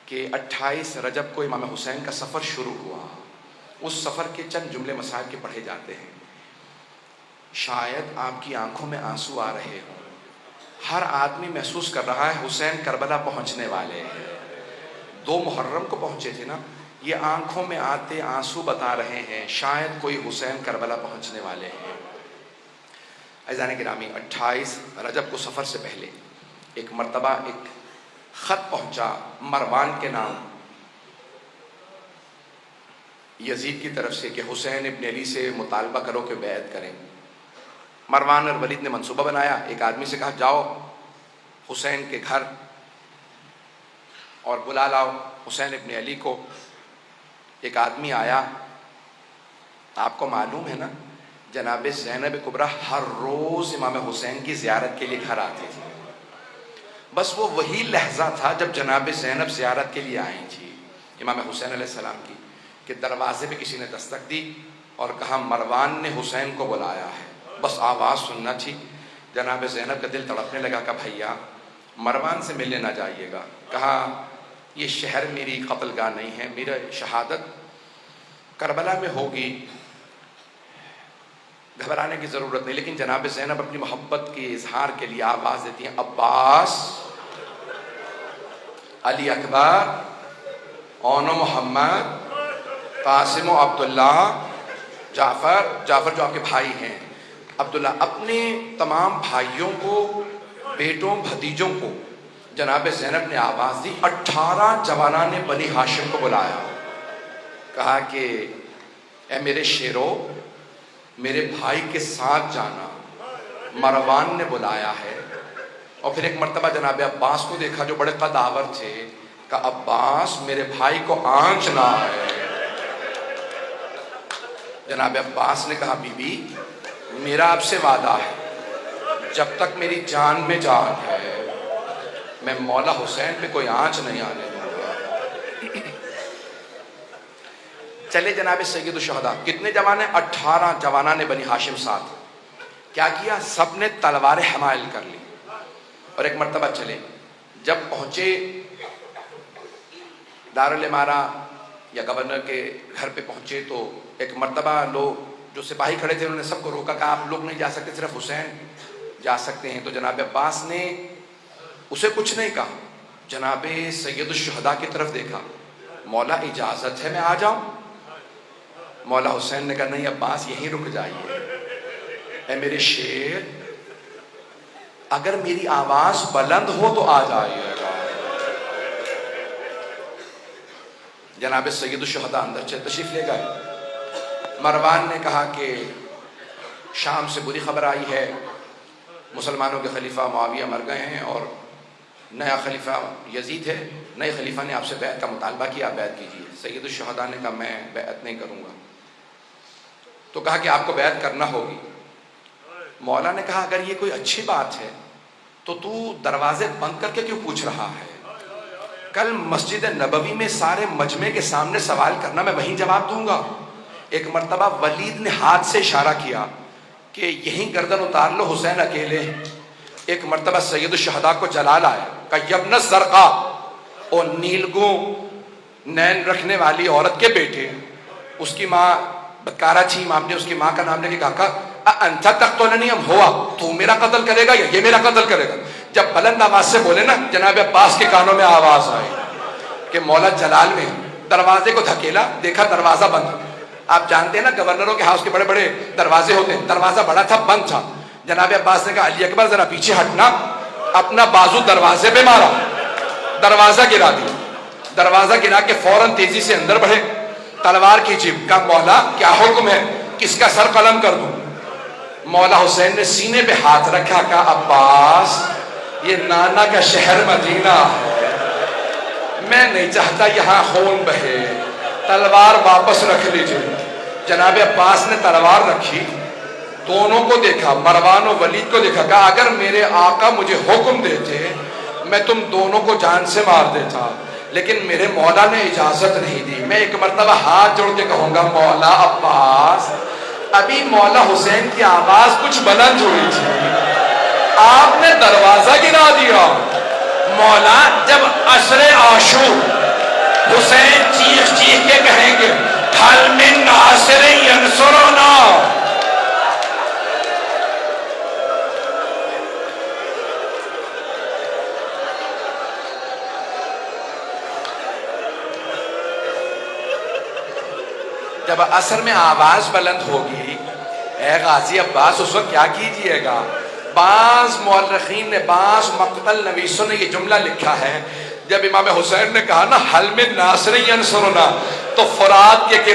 کہ 28 رجب کو امام حسین کا سفر شروع ہوا. اس سفر کے چند جملے مسائل کے پڑھے جاتے ہیں. شاید آپ کی آنکھوں میں آنسو آ رہے ہوں. ہر آدمی محسوس کر رہا ہے حسین کربلا پہنچنے والے ہیں. 2 محرم کو پہنچے تھے نا. یہ آنکھوں میں آتے آنسو بتا رہے ہیں شاید کوئی حسین کربلا پہنچنے والے ہیں. عزیزان گرامی، 28 رجب کو سفر سے پہلے ایک مرتبہ ایک خط پہنچا مروان کے نام یزید کی طرف سے کہ حسین ابن علی سے مطالبہ کرو کہ بیعت کریں. مروان اور ولید نے منصوبہ بنایا. ایک آدمی سے کہا جاؤ حسین کے گھر اور بلا لاؤ حسین ابن علی کو. ایک آدمی آیا. آپ کو معلوم ہے نا جناب زینب کبریٰ ہر روز امام حسین کی زیارت کے لیے گھر آتی تھی. بس وہ وہی لحظہ تھا جب جناب زینب زیارت کے لیے آئی تھی امام حسین علیہ السلام کی کہ دروازے پہ کسی نے دستک دی اور کہا مروان نے حسین کو بلایا ہے. بس آواز سننا تھی. جناب زینب کا دل تڑپنے لگا کہ بھیا مروان سے ملنے نہ جائیے گا. کہا یہ شہر میری قتل گاہ نہیں ہے، میرا شہادت کربلا میں ہوگی، گھبرانے کی ضرورت نہیں. لیکن جناب زینب اپنی محبت کے اظہار کے لیے آواز دیتی ہیں عباس، علی اکبر، اون محمد، قاسم و عبداللہ، جعفر جو آپ کے بھائی ہیں، عبداللہ. اپنے تمام بھائیوں کو، بیٹوں، بھتیجوں کو جناب زینب نے آواز دی. 18 جوانان نے بنی ہاشم کو بلایا. کہا کہ اے میرے شیرو، میرے بھائی کے ساتھ جانا، مروان نے بلایا ہے. اور پھر ایک مرتبہ جناب عباس کو دیکھا جو بڑے قدآور تھے. کہ عباس میرے بھائی کو آنچنا ہے. جناب عباس نے کہا بی بی میرا آپ سے وعدہ ہے جب تک میری جان میں جان ہے میں مولا حسین پہ کوئی آنچ نہیں آنے دوں گا. چلے جناب سید الشہداء. کتنے جوان ہیں؟ 18 جوانان نے بنی ہاشم ساتھ. کیا کیا؟ سب نے تلواریں حمائل کر لی اور ایک مرتبہ چلے. جب پہنچے دارالامارہ یا گورنر کے گھر پہ پہنچے تو ایک مرتبہ لوگ جو سپاہی کھڑے تھے انہوں نے سب کو روکا کہ آپ لوگ نہیں جا سکتے، صرف حسین جا سکتے ہیں. تو جناب عباس نے اسے کچھ نہیں کہا. جناب سید الشہداء کی طرف دیکھا. مولا اجازت ہے میں آ جاؤں؟ مولا حسین نے کہا نہیں عباس یہیں رک جائیے. اے میرے شیر اگر میری آواز بلند ہو تو آ جائیے گا. جناب سید الشہداء اندر تشریف لے گئے. مروان نے کہا کہ شام سے بری خبر آئی ہے، مسلمانوں کے خلیفہ معاویہ مر گئے ہیں اور نیا خلیفہ یزید ہے. نئے خلیفہ نے آپ سے بیعت کا مطالبہ کیا، بیعت کیجیے. سید الشہداء نے کہا میں بیعت نہیں کروں گا. تو کہا کہ آپ کو بیعت کرنا ہوگی. مولا نے کہا اگر یہ کوئی اچھی بات ہے تو دروازے بند کر کے کیوں پوچھ رہا ہے؟ کل مسجد نبوی میں سارے مجمع کے سامنے سوال کرنا، میں وہیں جواب دوں گا. ایک مرتبہ ولید نے ہاتھ سے اشارہ کیا کہ یہیں گردن اتار لو، حسین اکیلے. ایک مرتبہ سید الشہداء کو جلال آیا کہ یبن الزرقاء، اور نیلگوں نین رکھنے والی عورت کے بیٹے. اس کی ماں بدکارہ تھی. امام نے اس کی ماں کا نام لے کے کہا انت تقتلنی ام ہوا، تو میرا قتل کرے گا یا یہ میرا قتل کرے گا؟ جب بلند آواز سے بولے نا جناب عباس کے کانوں میں آواز آئی کہ مولا جلال میں. دروازے کو دھکیلا، دیکھا دروازہ بند. آپ جانتے ہیں نا گورنروں کے ہاؤس کے بڑے بڑے دروازے ہوتے ہیں، دروازہ بڑا تھا، بند تھا. جناب عباس نے کہا علی اکبر ذرا پیچھے ہٹنا. اپنا بازو دروازے پہ مارا، دروازہ گرا دیا. دروازہ گرا کے فوراً تیزی سے اندر بڑھے، تلوار کھینچی. کہا مولا کیا حکم ہے، کس کا سر قلم کر دوں؟ مولا حسین نے سینے پہ ہاتھ رکھا. کہا عباس یہ نانا کا شہر مدینہ ہے، میں نہیں چاہتا یہاں خون بہے، تلوار واپس رکھ لیجیے. جناب عباس نے تلوار رکھی. دونوں کو دیکھا، مروان و ولید کو دیکھا. کہا اگر میرے آقا مجھے حکم دیتے میں تم دونوں کو جان سے مار دیتا، لیکن میرے مولا نے اجازت نہیں دی. میں ایک مرتبہ ہاتھ جوڑ کے کہوں گا مولا عباس، ابھی مولا حسین کی آواز کچھ بلند ہوئی تھی، آپ نے دروازہ گرا دیا. مولا جب عصر عاشور حسین چیخ چیخ کے کہیں گے حل من ناصر ینصرنا. جب عصر میں آواز بلند ہوگی اے غازی عباس اس وقت کیا کیجئے گا؟ بعض مورخین نے بعض مقتل نویسوں نے یہ جملہ لکھا ہے جب امام حسین نے کہا نا حل من ناصر ینصرنا تو فرات کے کنارے